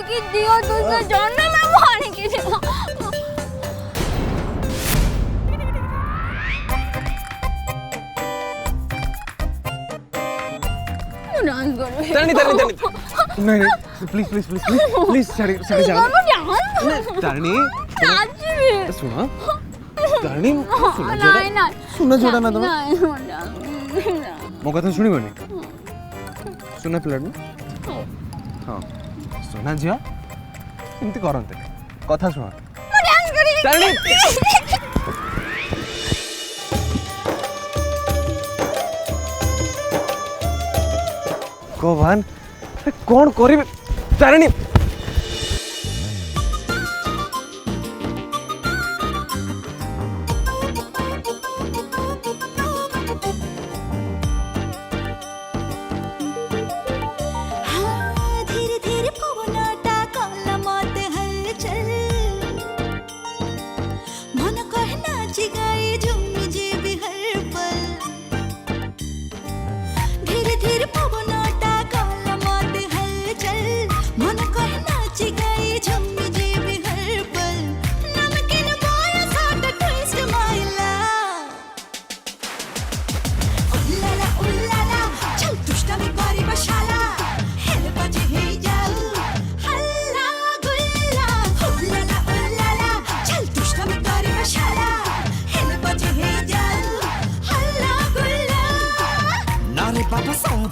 कि दियो तुझे जानना मैं मारने के लिए तरणी नहीं प्लीज प्लीज प्लीज प्लीज सड़ी जा तरणी सुना तरणी सुना जोड़ा ना तुम मो कथा सुनिबनी सुना प्लेट में हाँ सुना झिया एमती करते कथा शुण तरणी भगवान कौन करी तारिणी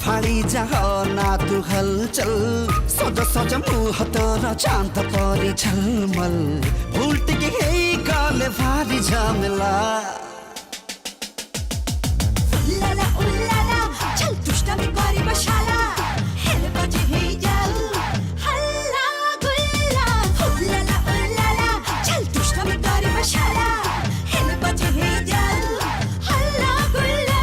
फाड़ी जाह ना तू हलचल सज सज मुह तोर चांद परी झलमल उल्टी के हे काले भारी झमेला उल्लाला उल्लाला चल दुष्टमी करी बशाला हेले बजे हे जाऊ हल्ला गुल्ला उल्लाला उल्लाला चल दुष्टमी करी बशाला हेले बजे हे जाऊ हल्ला गुल्ला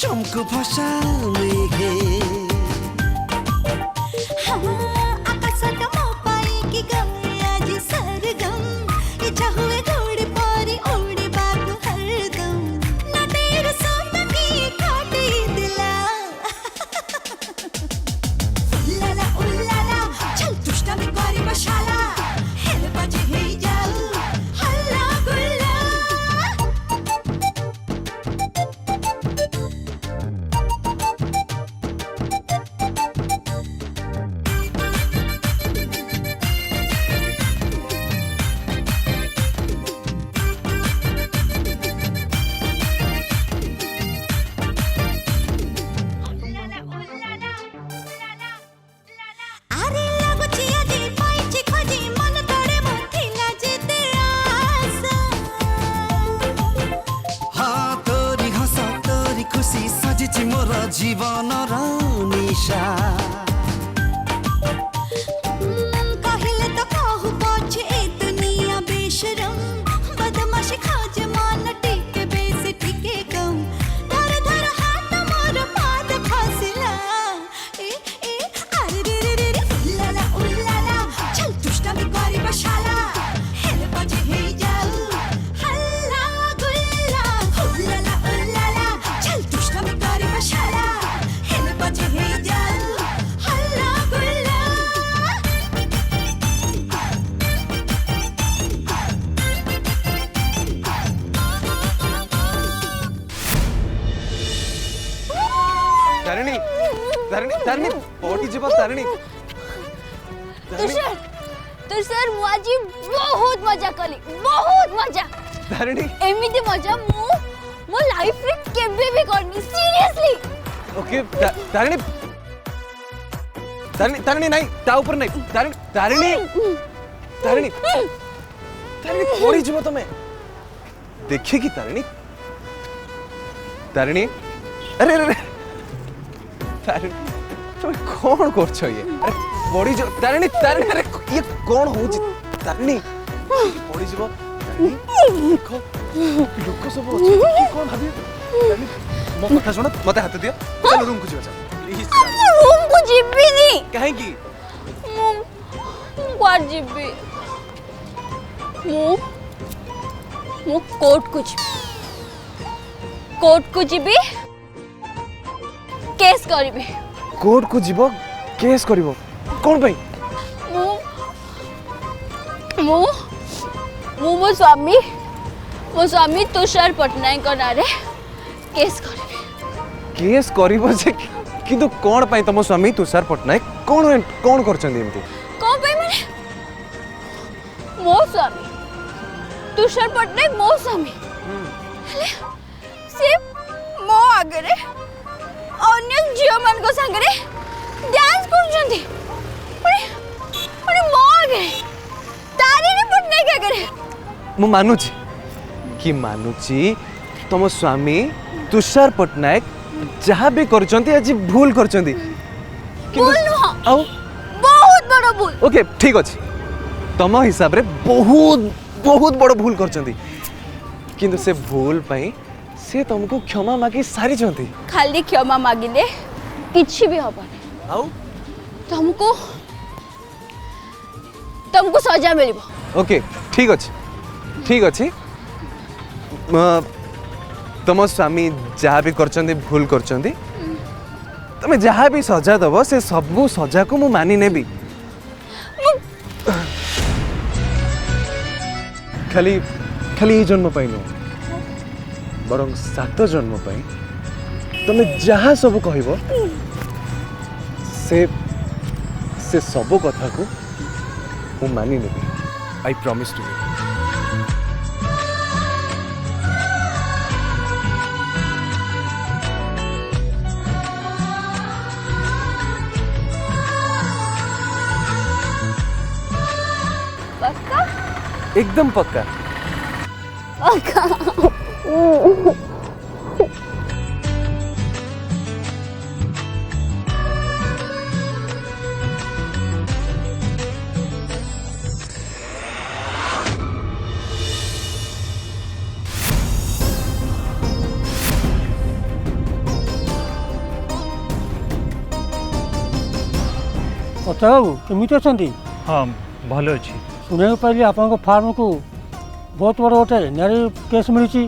चमकु भसा मेघे आकाशत मो पाई कि गए आज सरगम इच्छा हुए घोड़े पारी उड़े बाबू हरदम ना तेरे साथ की काटी दिला उल्लाला उल्लाला चल दुष्टमी करी बशाला हेले बजे हे जाऊ हल्ला गुल्ला जीवन निशा कहले तो कहू पछे ए दुनिया बेशरम बदमाशी खोज मान टिके बेसी टिके कम धर धर हाथ मोर पाद खसला ए ए अरे रे रे रे उल्लाला उल्लाला चल दुष्टमी करी बशाला हेले बजे हे जाऊ हल्ला गुल्ला उल्लाला उल्लाला चल दुष्टमी करी बशाला तारिणी तारिणी तारिणी पटी जीव तारिणी तुषार तुषार मुआजी बहुत मजा कली बहुत मजा तारिणी एमिति मजा मो लाइफ रे केबे भी करनी सीरियसली ओके तारिणी तारिणी तारिणी नहीं ता ऊपर नहीं तारिणी तारिणी तारिणी तारिणी पड़ी जीव तमे देखिए कि तारिणी तारिणी अरे अरे तारिणी তুমি কোন করছো ইয়ে আরে পড়ি যাও তারিণী তারিণী আরে ইয়ে কোন হଉଛି তারিণী পড়ি যাব তারিণী দেখো লোক সব ଅଛି কি কোন ভাবি তারিণী ମୋ କଥା ଶୁଣ ମତେ ହାତ ଦିଅ ଚାଲ ରୁମକୁ ଯିବା ଚାଲ ପ୍ଲିଜ रूम को ଯିବିନି କାହିଁକି ମୁଁ କୁଆଡେ ଯିବି ମୁଁ କୋର୍ଟ को ଯିବି केस करिबी कोर्ट को जीव केस करिवो कोन भाई ମୁଁ ମୁଁ ମୁଁ ମୋ ସ୍ୱାମୀ ତୁଷାର ପଟ୍ଟନାୟକ ନାଁରେ केस करिबी केस करिवो जे किंतु कोन पई तम स्वामी तुषार पट्टनायक कोन कोन करछन एमती कौन भाई माने मो स्वामी तुषार पट्टनायक मो स्वामी हेले से मो आगरे अन्य झियो मान को संगरे डांस करछंती अरे मो आगे तारिणी पट्टनायक आगरे मु मानुची तम स्वामी तुषार पट्टनायक जहाँ भी करछंती आज भूल करछंती भूल नुह आउ बहुत बड़ा भूल ओके ठीक अछि तम हिसाब रे बहुत बहुत बड़ भूल करछंती किंतु से भूल पई से तुमको क्षमा मागी सारी छंती खाली क्षमा मागिले किछि भी हबनी आउ तुमको सजा मिलिबो ओके ठीक अछि तुम स्वामी जहाँ भी करछंती भूल करछंती तुम जहाँ भी सजा दब से सबू सजा को मु मानी नेबी खाली खाली ये जन्म पाई नो बरं 7 जन्म पाई तुम जहाँ सब कहबो से सब कथा को मु मानी नेबी आई प्रॉमिस टू यू पक्का एकदम पक्का पक्का अच्छा बाबू केमिति अच्छा हाँ भल अच्छी शुणा पाइली आपन फार्म को बहुत बड़ गोटे नारी केस मिली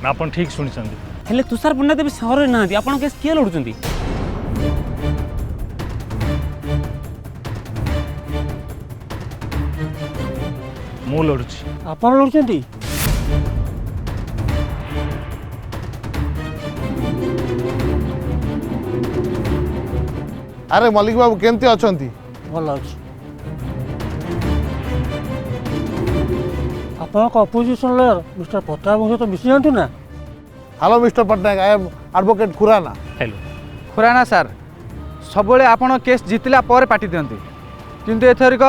आप ठीक शुणी हेले तुषार पण्डा देवी सहर ना आपन केस किए लड़ुचंती मु लड़ुची आपन लड़ुचंती अरे मल्लिक बाबू केमती अछंती भल अच्छे आपन अपोजिशन लॉयर मिस्टर पट्टनायक सहित मिसी जातु ना hello mister Pattanaik I am advocate Khurana hello Khurana sir सब आपण केस जितला पर पार्टी दियंती किंतु एथरिक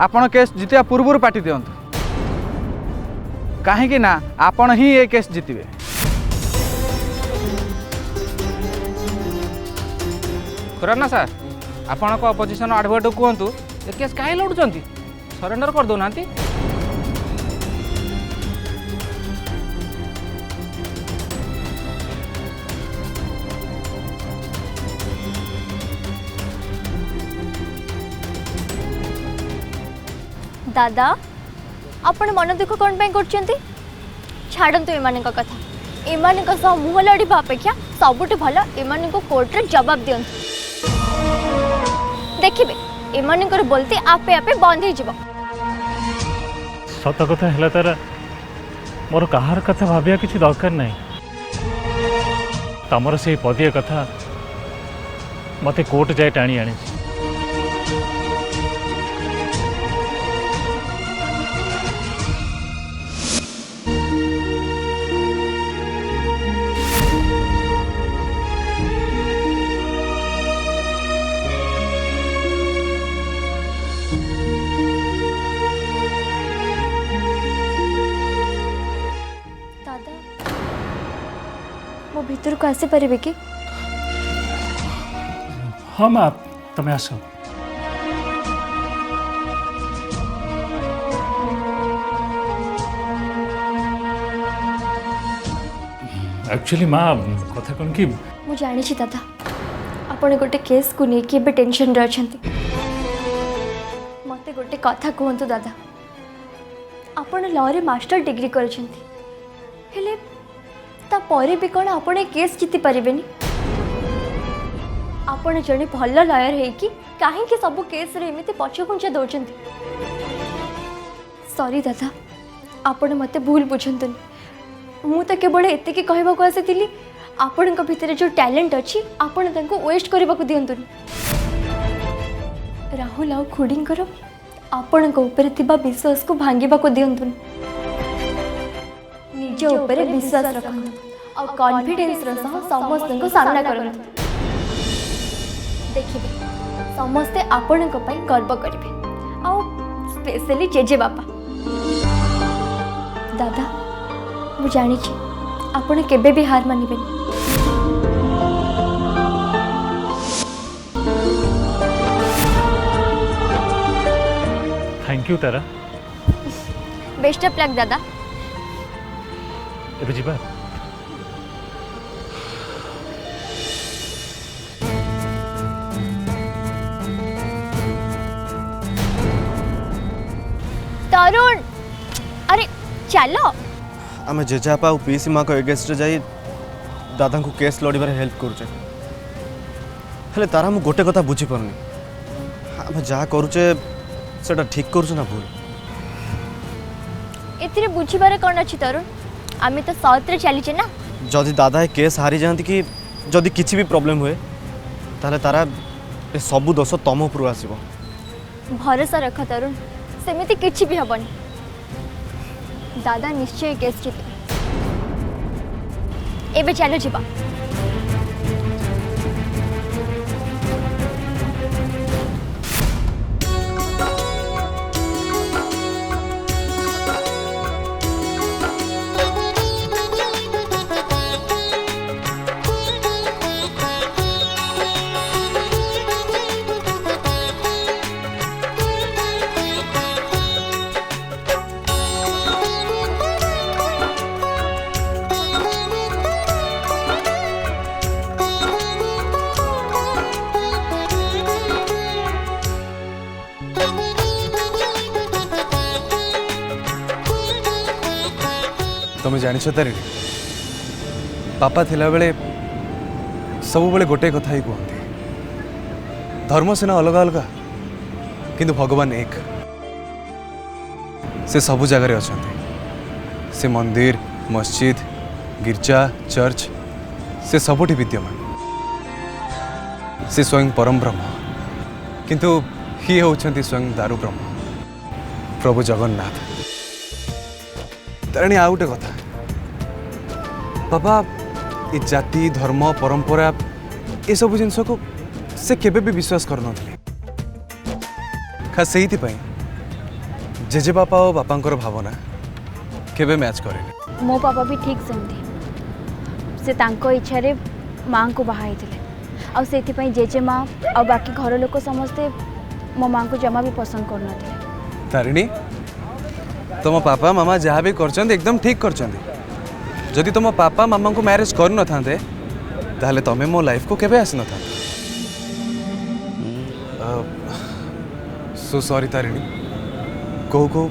आपण केस जितिया पूर्व पार्टी दियंतु काहे कि ना आपण ही ए केस जितिबे खुराना सार आपण को अपोजिशन एडवोकेट कहतु ए केस काहे लड़ुचंती सरेंडर कर दो नांती दादा आपण मन दुख कौन पे करछंती छाड़ंतु एमानक कथा एमानक सह मुह लड़िबा अपेक्षा सबुठ भल एमानक कोर्ट रे जवाब दियंतु देखिबे एमानकर बोलते आपे आपे बंद हो जिवो सत कथा है तारा मोर कहार कथा भाविया किसी दरकार नहीं तमर से पदिए कथा मते कोर्ट जाए टाणी आनी दादा मो भीतर को आसी परिबे कि हाँ माँ तुम्हें आस एक्चुअली माँ कथा कौन कि ମୁଁ ଜାଣିଛି ଦାଦା ଆପଣ ଗୋଟେ କେସ୍କୁ ନେଇକି ଏବେ ଟେନସନ୍ରେ ଅଛନ୍ତି। ମୋତେ ଗୋଟେ କଥା କୁହନ୍ତୁ ଦାଦା, ଆପଣ ଲ'ରେ ମାଷ୍ଟର ଡିଗ୍ରୀ କରିଛନ୍ତି, ହେଲେ ତାପରେ ବି କ'ଣ ଆପଣ ଏ କେସ୍ ଜିତିପାରିବେନି? ଆପଣ ଜଣେ ଭଲ ଲୟର ହେଇକି କାହିଁକି ସବୁ କେସ୍ରେ ଏମିତି ପଛଘୁଞ୍ଚା ଦେଉଛନ୍ତି? ସରି ଦାଦା, ଆପଣ ମୋତେ ଭୁଲ ବୁଝନ୍ତୁନି। ମୁଁ ତ କେବଳ ଏତିକି କହିବାକୁ ଆସିଥିଲି, ଆପଣଙ୍କ ଭିତରେ ଯେଉଁ ଟ୍ୟାଲେଣ୍ଟ ଅଛି ଆପଣ ତାଙ୍କୁ ୱେଷ୍ଟ କରିବାକୁ ଦିଅନ୍ତୁନି। ରାହୁଲ ଆଉ ଖୁଡ଼ିଙ୍କର ଆପଣଙ୍କ ଉପରେ ଥିବା ବିଶ୍ୱାସକୁ ଭାଙ୍ଗିବାକୁ ଦିଅନ୍ତୁନି। ନିଜ ଉପରେ ବିଶ୍ୱାସ ରଖନ୍ତୁ ଆଉ କନଫିଡେନ୍ସର ସହ ସମସ୍ତଙ୍କୁ ସାମ୍ନା କରନ୍ତୁ। ଦେଖିବେ ସମସ୍ତେ ଆପଣଙ୍କ ପାଇଁ ଗର୍ବ କରିବେ, ଆଉ ସ୍ପେଶାଲି ଜେଜେବାପା। ଦାଦା ମୁଁ ଜାଣିଛି ଆପଣ କେବେ ବି ହାର ମାନିବେନି। Thank you Tara best of luck दादा। ଏବେ ଯିବା। तरुण अरे चलो आम जेजेपा और पीसी माँ को एगेन्स्ट जाई दादा को केस लड़बार हेल्प करुचे, हेले तारा मु गोटे कथा बुझी पारुनी, आम जहाँ करुचे सेटा ठीक करुचे ना भूल? एथिरे बुझिबार कौन अच्छी तरुण, आमी तो सौत्रे चलीचे ना। जदि दादा केस हारी जाती कि जदि किसी भी प्रॉब्लम हुए ताले तारा ए सबु दोष तम उपरू आसीबो। भरोसा रख तरुण, सेमिति किछि भी हबनी। दादा निश्चय केस जीते। एबे चलो जीवा। तुम जान तारिणी पापा थिला बेले सब बेले गोटे कथा ही कहते, धर्म सीना अलग अलग किंतु भगवान एक। से सबु जगह अच्छा, से मंदिर मस्जिद गिरजा चर्च से सबुठी विद्यमान। से स्वयं परम ब्रह्म, किंतु ही होउछंती स्वयं दारु ब्रह्म प्रभु जगन्नाथ। तारिणी आ गोटे कथा, बाबा ये जाति धर्म परंपरा ये सब जिनस को से केबे भी विश्वास करन खास से जेजे बापा और बापांकर भावना केबे मैच करे। मो पापा भी ठीक सेमती, से तांको इच्छा रे माँ को बाहाई थिले, आ सेति पई जेजे माँ और बाकी घर लोक समस्ते मो माँ को जमा भी पसंद करना थे। तारिणी तुम पापा मामा जहाँ भी कर एकदम ठीक कर। जदि तुम पापा मामा को मैरिज कर न थांते ताहले तमे मो लाइफ को केबे आसी न था। सो सॉरी तारिणी, को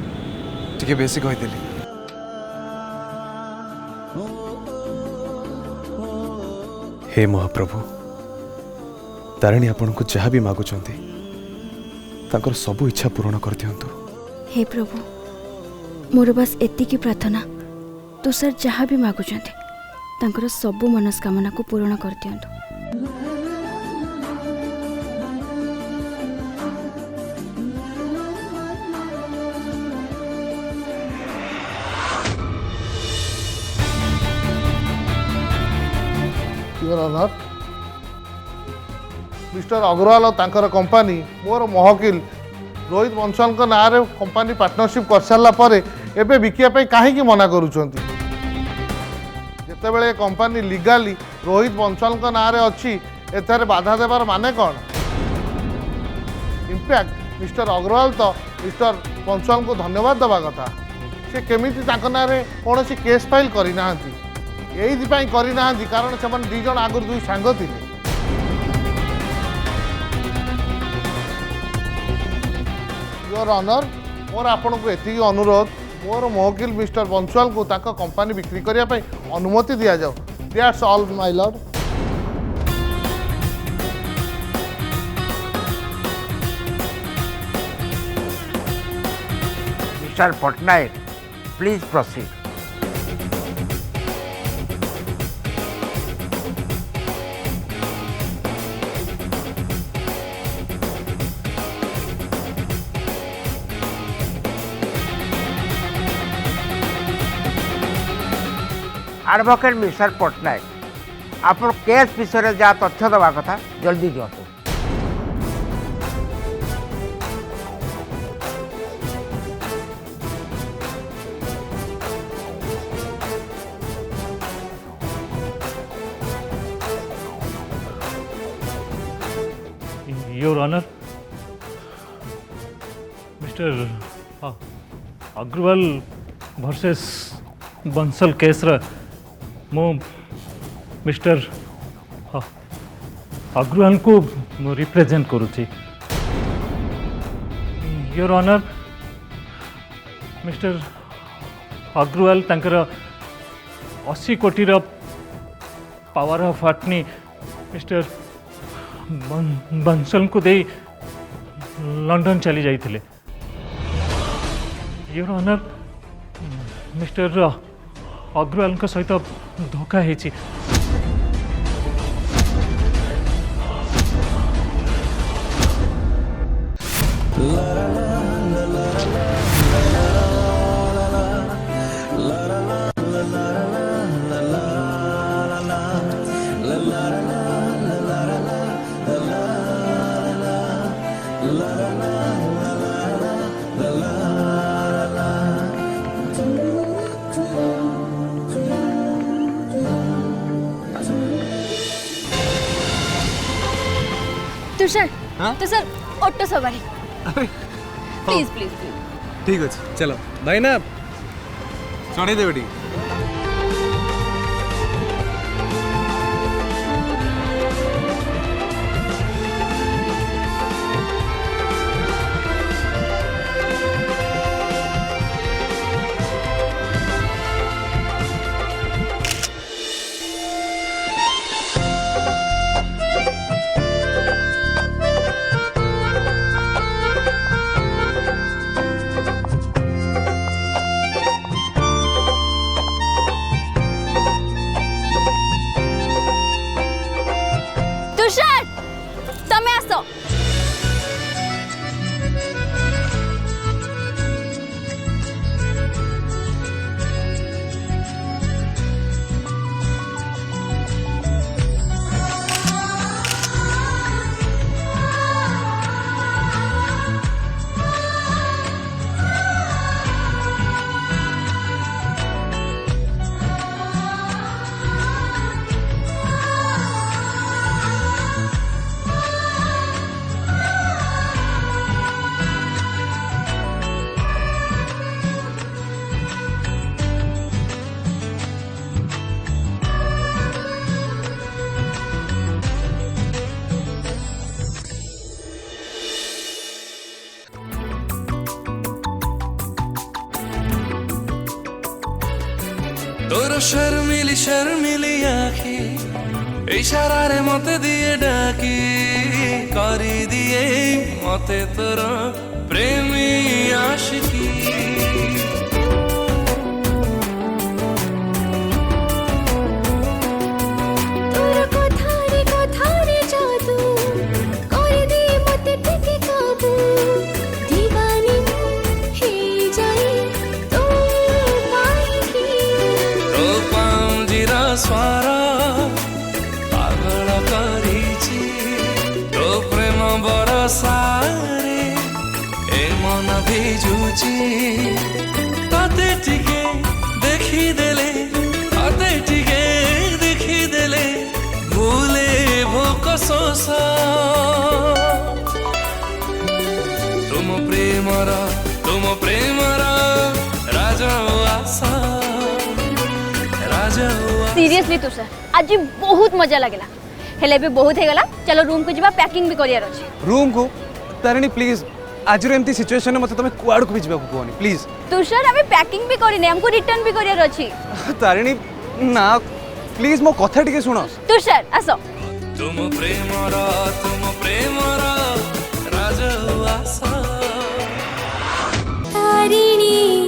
टिके बेसी कहि देली। हे महाप्रभु, तारिणी आपन को जहाँ भी मागुचंती ताकर सब इच्छा पूर्ण कर दियंतु। हे प्रभु, मोर बस एतिकी प्रार्थना, तुषार जहाँ भी मागुचंती तांकर सब मनस्कामना को पूर्ण कर दियंतु। मिस्टर अग्रवाल और तांकर कंपनी मोर महकिल रोहित बंसल ना रे कंपनी पार्टनरशिप कर सारा पर एबे बिकिया पे काहे मना करूछंती? जेतेबेले कंपनी लीगाली रोहित बंसल ना रे अच्छी एथारे बाधा देवार माने कौन? इनफैक्ट मिस्टर अग्रवाल तो मिस्टर पंचाल को धन्यवाद देवा कथा से केमिति तांको नारे कौन केस फाइल करना करना कारण से दी जन आगुरी दुई सांग थिले योर ऑनर मोर आपण को एति अनुरोध मोर महकिल मिस्टर बंसवाल को ताका कंपनी बिक्री करने अनुमति दि जाओ that's all my lord mister Patnaik please proceed advocate mister Patnaik आप केस विषय जहाँ तथ्य दवा कथा जल्दी दिंतु your honour mister Agarwal versus Bansal case मो मिस्टर अग्रवाल को रिप्रेजेंट करुच्ची योर ऑनर मिस्टर अग्रवाल तांकर 80 कोटी power of attorney mister Bansal को दे लंडन चली जाइए योर ऑनर मिस्टर अग्रवाल सहित धोखा है तुषार हाँ? तुषार ऑटो सवारी प्लीज प्लीज प्लीज ठीक अच्छे चलो भाई ना चढ़े देवे टी तुषार तमे आसो तोर शर्मिली शर्मिली आखी इशारा रे मते दिए डाकी करी दिए मते तोर प्रेमी आशिकी स्वारा पागल करिछि तो प्रेम बरसारे ए मन भिजुछि तते टिके देखी देले तते टिके देखी देले भूले भोक शोषा प्रेमर तुम प्रेमर राजा आशा राजा सीरियसली तू सर आज बहुत मजा लगला हेले भी बहुत हे गला चलो रूम को जीवा पैकिंग भी करियार अछि रूम को तारिणी प्लीज आज एमती सिचुएशन में मत तुम कुआड़ को भी जीवा कहनी प्लीज तुषार हमें पैकिंग भी करिने हमको रिटर्न भी करियार अछि तारिणी ना प्लीज मो कथा टिके सुनो तुषार आसो तुम प्रेमर राजा आशा तारिणी